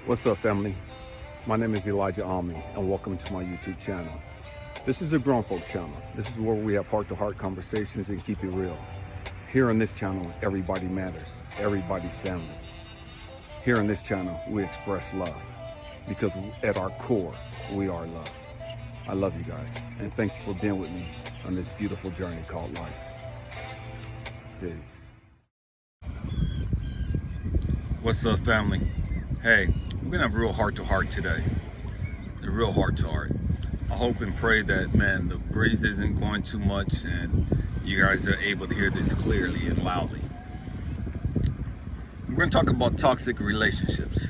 What's up, family? My name is ElijahAmmi, and welcome to my YouTube channel. This is a grown folk channel. This is where we have heart-to-heart conversations and keep it real. Here on this channel, everybody matters. Everybody's family. Here on this channel, we express love because at our core, we are love. I love you guys, and thank you for being with me on this beautiful journey called life. Peace. What's up, family? Hey, we're gonna have a real heart-to-heart today. A real heart-to-heart. I hope and pray that, man, the breeze isn't going too much and you guys are able to hear this clearly and loudly. We're gonna talk about toxic relationships.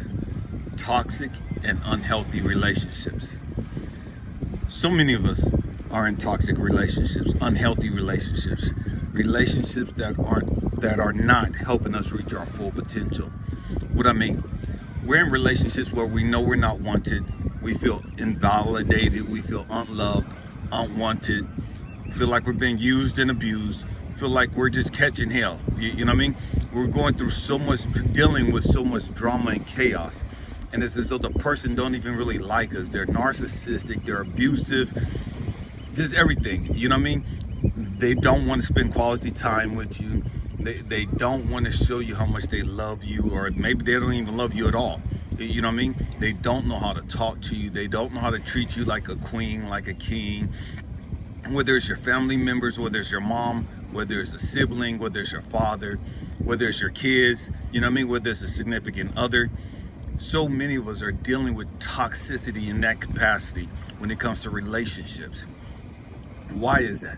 Toxic and unhealthy relationships. So many of us are in toxic relationships, unhealthy relationships, relationships that are not helping us reach our full potential. What I mean, we're in relationships where we know we're not wanted, we feel invalidated, we feel unloved, unwanted, feel like we're being used and abused, feel like we're just catching hell. You know what I mean? We're going through so much, dealing with so much drama and chaos. And it's as though the person don't even really like us. They're narcissistic, they're abusive, just everything. You know what I mean? They don't want to spend quality time with you. They don't want to show you how much they love you, or maybe they don't even love you at all. You know what I mean? They don't know how to talk to you. They don't know how to treat you like a queen, like a king. Whether it's your family members, whether it's your mom, whether it's a sibling, whether it's your father, whether it's your kids, you know what I mean? Whether it's a significant other. So many of us are dealing with toxicity in that capacity when it comes to relationships. Why is that?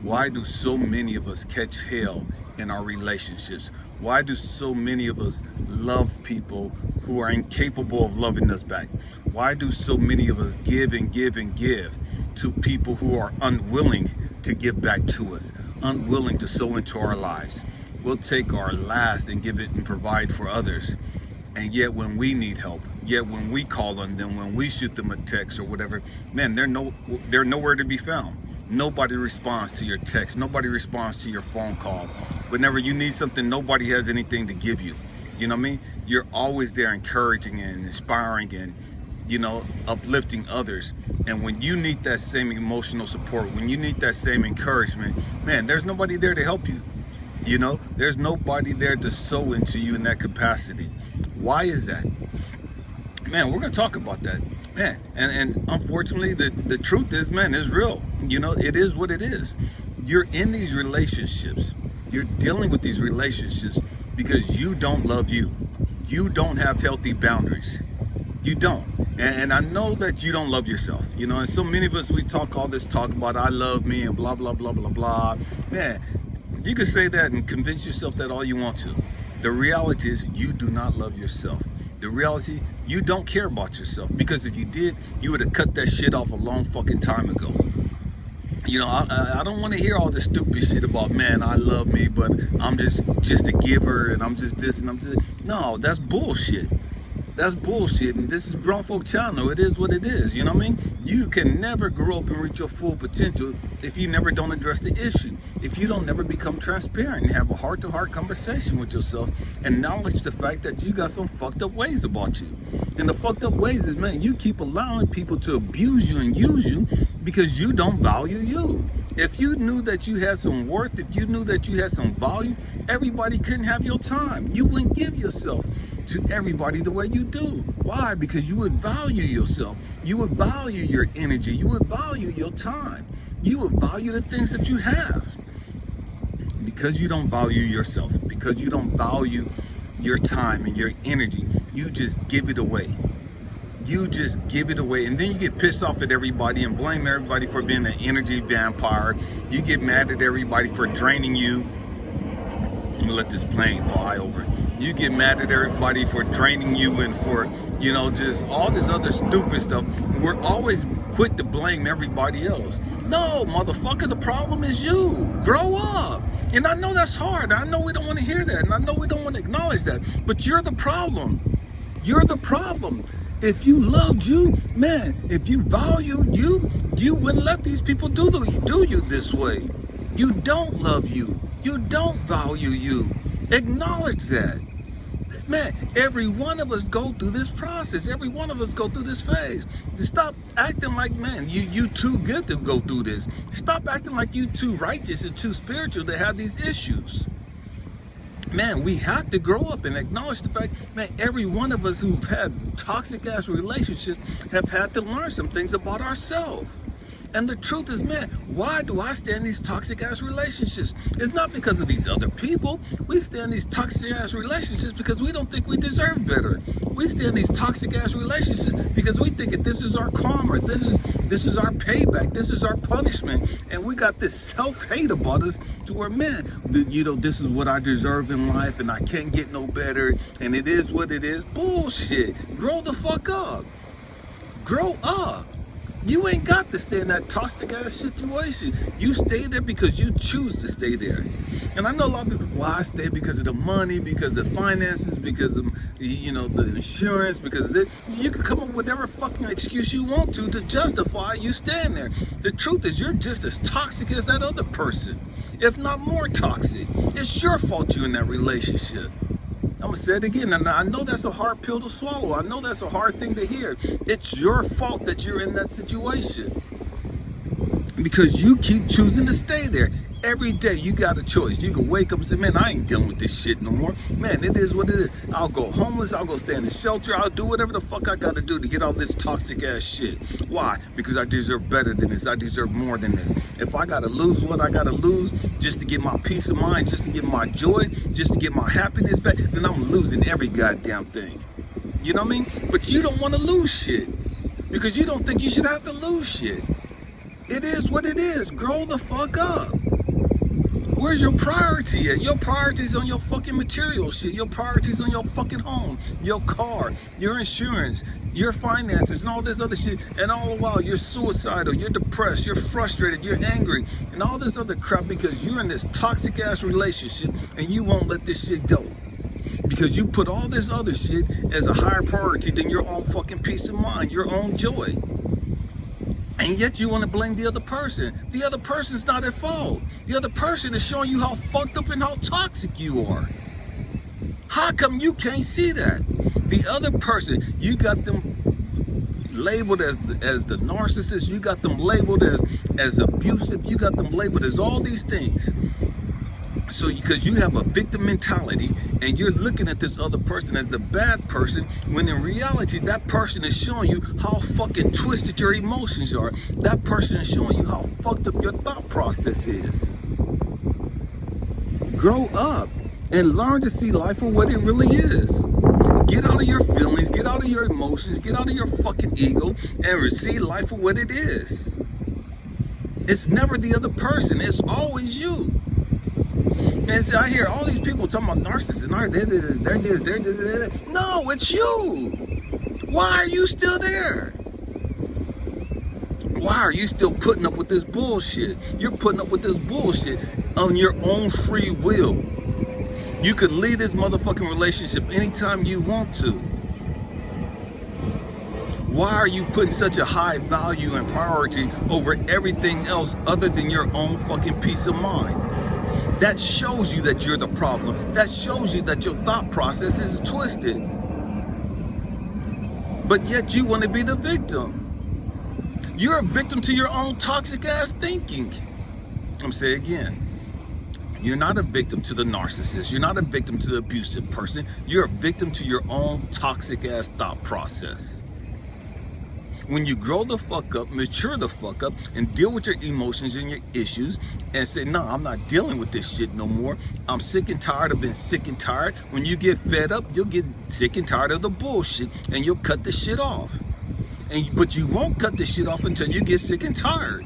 Why do so many of us catch hell in our relationships? Why do so many of us love people who are incapable of loving us back? Why do so many of us give and give and give to people who are unwilling to give back to us, unwilling to sow into our lives? We'll take our last and give it and provide for others. And yet when we need help, yet when we call on them, when we shoot them a text or whatever, man, they're nowhere to be found. Nobody responds to your text. Nobody responds to your phone call. Whenever you need something, nobody has anything to give you. You know what I mean? You're always there encouraging and inspiring and, you know, uplifting others. And when you need that same emotional support, when you need that same encouragement, man, there's nobody there to help you. You know, there's nobody there to sow into you in that capacity. Why is that? Man, we're going to talk about that. Man, and unfortunately, the truth is, man, it's real. You know, it is what it is. You're in these relationships. You're dealing with these relationships because you don't love you. You don't have healthy boundaries. You don't. And I know that you don't love yourself. You know, and so many of us, we talk all this talk about I love me and blah, blah, blah, blah, blah. Man, you can say that and convince yourself that all you want to. The reality is you do not love yourself. The reality, you don't care about yourself, because if you did, you would have cut that shit off a long fucking time ago. You know, I don't want to hear all this stupid shit about, man, I love me, but I'm just a giver and I'm just this and I'm just... No, that's bullshit. That's bullshit, and this is Grown Folk Channel. It is what it is, you know what I mean? You can never grow up and reach your full potential if you never don't address the issue. If you don't never become transparent and have a heart-to-heart conversation with yourself and acknowledge the fact that you got some fucked up ways about you. And the fucked up ways is, man, you keep allowing people to abuse you and use you because you don't value you. If you knew that you had some worth, if you knew that you had some value, everybody couldn't have your time. You wouldn't give yourself to everybody the way you do. Why? Because you would value yourself. You would value your energy. You would value your time. You would value the things that you have. Because you don't value yourself, because you don't value your time and your energy, you just give it away. You just give it away, and then you get pissed off at everybody and blame everybody for being an energy vampire. You get mad at everybody for draining you. I'm gonna let this plane fly over. You get mad at everybody for draining you and for, you know, just all this other stupid stuff. We're always quick to blame everybody else. No, motherfucker, the problem is you. Grow up. And I know that's hard. I know we don't want to hear that, and I know we don't want to acknowledge that, but you're the problem. You're the problem. If you loved you, man, if you valued you, you wouldn't let these people do you this way. You don't love you. You don't value you. Acknowledge that. Man, every one of us go through this process. Every one of us go through this phase. Stop acting like, man, you too good to go through this. Stop acting like you too righteous and too spiritual to have these issues. Man, we have to grow up and acknowledge the fact, man, every one of us who've had toxic ass relationships have had to learn some things about ourselves. And the truth is, man, why do I stay in these toxic ass relationships? It's not because of these other people. We stay in these toxic ass relationships because we don't think we deserve better. We stay in these toxic ass relationships because we think that this is our karma, this is our payback, this is our punishment, and we got this self-hate about us to where, man, this is what I deserve in life, and I can't get no better, and it is what it is. Bullshit. Grow the fuck up. Grow up. You ain't got to stay in that toxic ass situation. You stay there because you choose to stay there. And I know a lot of people, well, I stay because of the money, because of finances, because of, the insurance, because of this. You can come up with whatever fucking excuse you want to justify you staying there. The truth is, you're just as toxic as that other person, if not more toxic. It's your fault you're in that relationship. I'm gonna say it again, and I know that's a hard pill to swallow. I know that's a hard thing to hear. It's your fault that you're in that situation because you keep choosing to stay there. Every day you got a choice. You can wake up and say, man, I ain't dealing with this shit no more. Man, it is what it is. I'll go homeless. I'll go stay in the shelter. I'll do whatever the fuck I got to do to get all this toxic ass shit. Why? Because I deserve better than this. I deserve more than this. If I got to lose what I got to lose just to get my peace of mind, just to get my joy, just to get my happiness back, then I'm losing every goddamn thing. You know what I mean? But you don't want to lose shit because you don't think you should have to lose shit. It is what it is. Grow the fuck up. Where's your priority at? Your priority's on your fucking material shit. Your priority's on your fucking home, your car, your insurance, your finances, and all this other shit. And all the while, you're suicidal, you're depressed, you're frustrated, you're angry, and all this other crap because you're in this toxic ass relationship and you won't let this shit go. Because you put all this other shit as a higher priority than your own fucking peace of mind, your own joy. And yet you want to blame the other person. The other person's not at fault. The other person is showing you how fucked up and how toxic you are. How come you can't see that? The other person, you got them labeled as the narcissist. You got them labeled as abusive. You got them labeled as all these things. So because you have a victim mentality and you're looking at this other person as the bad person, when in reality that person is showing you how fucking twisted your emotions are. That person is showing you how fucked up your thought process is. Grow up and learn to see life for what it really is. Get out of your feelings, get out of your emotions, get out of your fucking ego and see life for what it is. It's never the other person, it's always you. And I hear all these people talking about narcissists. They're this. No, it's you. Why are you still there? Why are you still putting up with this bullshit? You're putting up with this bullshit on your own free will. You could leave this motherfucking relationship anytime you want to. Why are you putting such a high value and priority over everything else other than your own fucking peace of mind? That shows you that you're the problem. That shows you that your thought process is twisted. But yet you want to be the victim. You're a victim to your own toxic ass thinking. I'm saying again. You're not a victim to the narcissist. You're not a victim to the abusive person. You're a victim to your own toxic ass thought process. When you grow the fuck up, mature the fuck up, and deal with your emotions and your issues, and say, no, I'm not dealing with this shit no more. I'm sick and tired of being sick and tired. When you get fed up, you'll get sick and tired of the bullshit, and you'll cut the shit off. But you won't cut the shit off until you get sick and tired.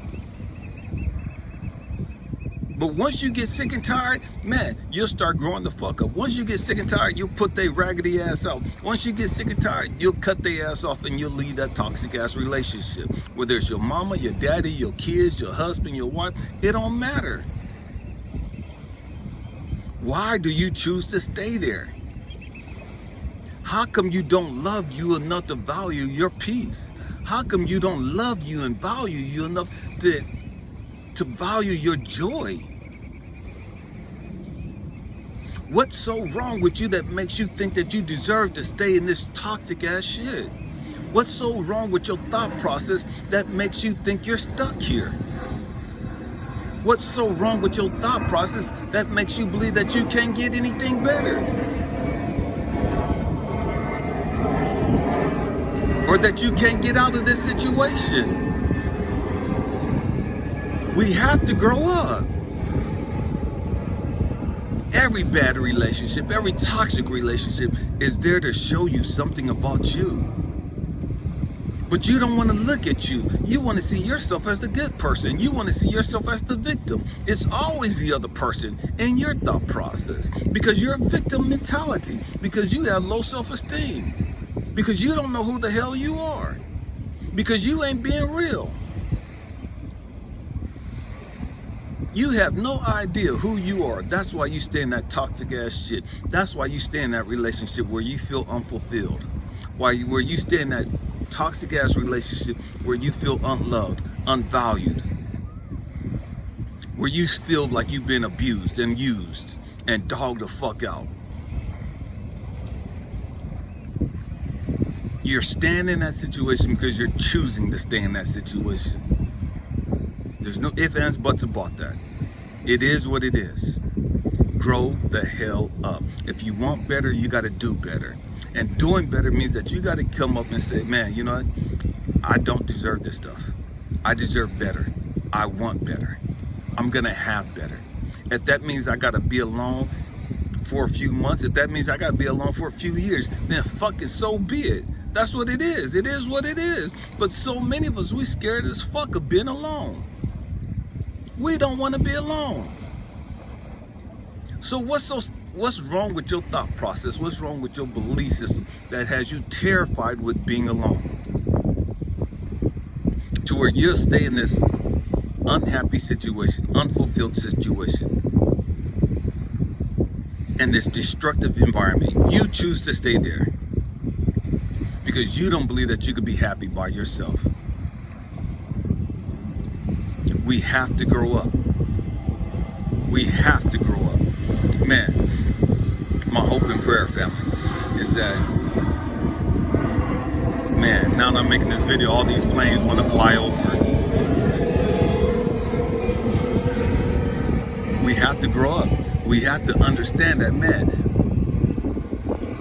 But once you get sick and tired, man, you'll start growing the fuck up. Once you get sick and tired, you'll put their raggedy ass out. Once you get sick and tired, you'll cut their ass off and you'll leave that toxic ass relationship. Whether it's your mama, your daddy, your kids, your husband, your wife, it don't matter. Why do you choose to stay there? How come you don't love you enough to value your peace? How come you don't love you and value you enough to value your joy? What's so wrong with you that makes you think that you deserve to stay in this toxic ass shit? What's so wrong with your thought process that makes you think you're stuck here? What's so wrong with your thought process that makes you believe that you can't get anything better? Or that you can't get out of this situation? We have to grow up. Every bad relationship, every toxic relationship is there to show you something about you. But you don't want to look at you. You want to see yourself as the good person. You want to see yourself as the victim. It's always the other person in your thought process because you're a victim mentality, because you have low self-esteem, because you don't know who the hell you are, because you ain't being real. You have no idea who you are. That's why you stay in that toxic ass shit. That's why you stay in that relationship where you feel unfulfilled. Where you stay in that toxic ass relationship where you feel unloved, unvalued. Where you feel like you've been abused and used and dogged the fuck out. You're staying in that situation because you're choosing to stay in that situation. There's no ifs, ands, buts about that. It is what it is. Grow the hell up. If you want better, you got to do better. And doing better means that you got to come up and say, man, you know what? I don't deserve this stuff. I deserve better. I want better. I'm going to have better. If that means I got to be alone for a few months, if that means I got to be alone for a few years, then fuck it, so be it. That's what it is. It is what it is. But so many of us, we scared as fuck of being alone. We don't want to be alone. So what's wrong with your thought process? What's wrong with your belief system that has you terrified with being alone? To where you'll stay in this unhappy situation, unfulfilled situation, and this destructive environment. You choose to stay there because you don't believe that you could be happy by yourself. We have to grow up. We have to grow up. Man, my hope and prayer, family, is that, man, now that I'm making this video, all these planes want to fly over. We have to grow up. We have to understand that, man,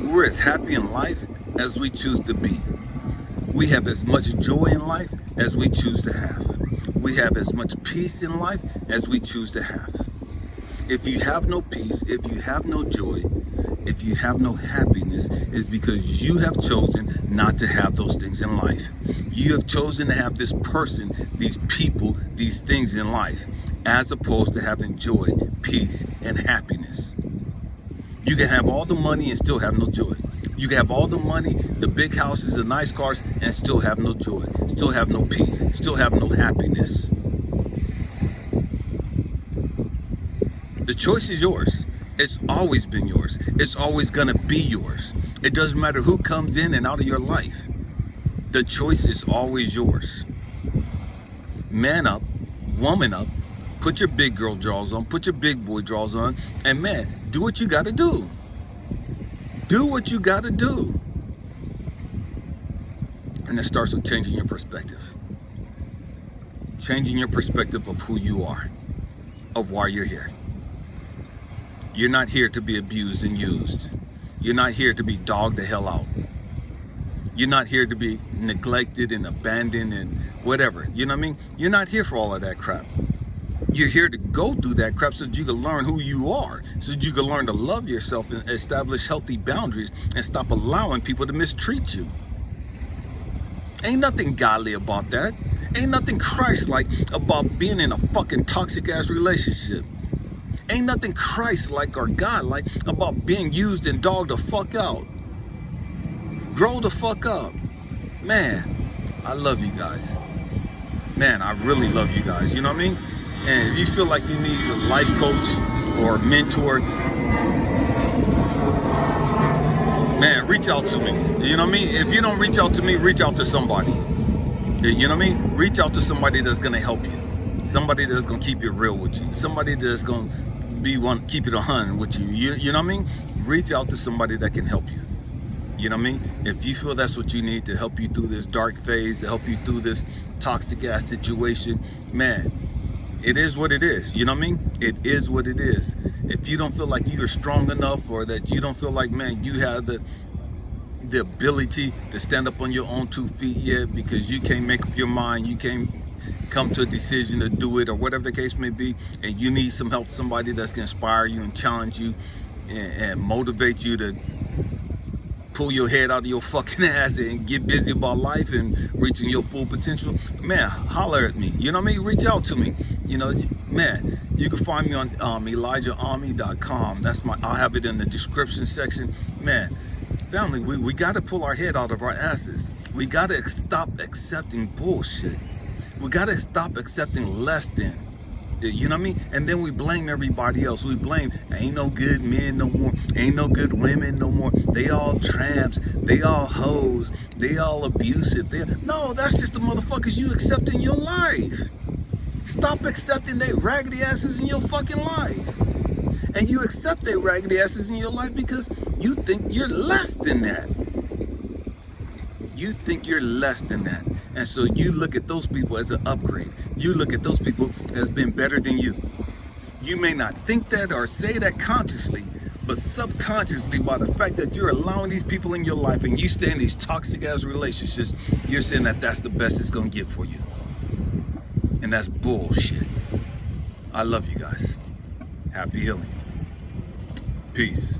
we're as happy in life as we choose to be. We have as much joy in life as we choose to have. We have as much peace in life as we choose to have. If you have no peace, if you have no joy, if you have no happiness, it's because you have chosen not to have those things in life. You have chosen to have this person, these people, these things in life, as opposed to having joy, peace, and happiness. You can have all the money and still have no joy. You can have all the money, the big houses, the nice cars, and still have no joy, still have no peace, still have no happiness. The choice is yours. It's always been yours. It's always gonna be yours. It doesn't matter who comes in and out of your life. The choice is always yours. Man up, woman up, put your big girl drawers on, put your big boy drawers on, and man, do what you gotta do. Do what you gotta do. And it starts with changing your perspective. Changing your perspective of who you are, of why you're here. You're not here to be abused and used. You're not here to be dogged the hell out. You're not here to be neglected and abandoned and whatever. You know what I mean? You're not here for all of that crap. You're here to go through that crap so that you can learn who you are, so that you can learn to love yourself and establish healthy boundaries and stop allowing people to mistreat you. Ain't nothing godly about that. Ain't nothing Christ-like about being in a fucking toxic ass relationship. Ain't nothing Christ-like or God-like about being used and dogged the fuck out. Grow the fuck up. Man, I love you guys. Man, I really love you guys. You know what I mean? And if you feel like you need a life coach or mentor, man, reach out to me. You know what I mean? If you don't reach out to me, reach out to somebody. You know what I mean? Reach out to somebody that's going to help you. Somebody that's going to keep it real with you. Somebody that's going to keep it 100 with you. You know what I mean? Reach out to somebody that can help you. You know what I mean? If you feel that's what you need to help you through this dark phase, to help you through this toxic ass situation, man, it is what it is. You know what I mean? It is what it is. If you don't feel like you're strong enough, or that you don't feel like, man, you have the ability to stand up on your own 2 feet yet, because you can't make up your mind, you can't come to a decision to do it, or whatever the case may be, and you need some help, somebody that's going to inspire you and challenge you and motivate you to pull your head out of your fucking ass and get busy about life and reaching your full potential, man, holler at me. You know what I mean? Reach out to me. You know, man, you can find me on ElijahAmmi.com. I'll have it in the description section. Man, family, we got to pull our head out of our asses. We got to stop accepting bullshit. We got to stop accepting less than. You know what I mean? And then we blame everybody else. We blame, ain't no good men no more. Ain't no good women no more. They all tramps. They all hoes. They all abusive. No, that's just the motherfuckers you accept in your life. Stop accepting they raggedy asses in your fucking life. And you accept they raggedy asses in your life because you think you're less than that. You think you're less than that. And so you look at those people as an upgrade. You look at those people as being better than you. You may not think that or say that consciously, but subconsciously, by the fact that you're allowing these people in your life and you stay in these toxic ass relationships, you're saying that that's the best it's gonna get for you. And that's bullshit. I love you guys. Happy healing. Peace.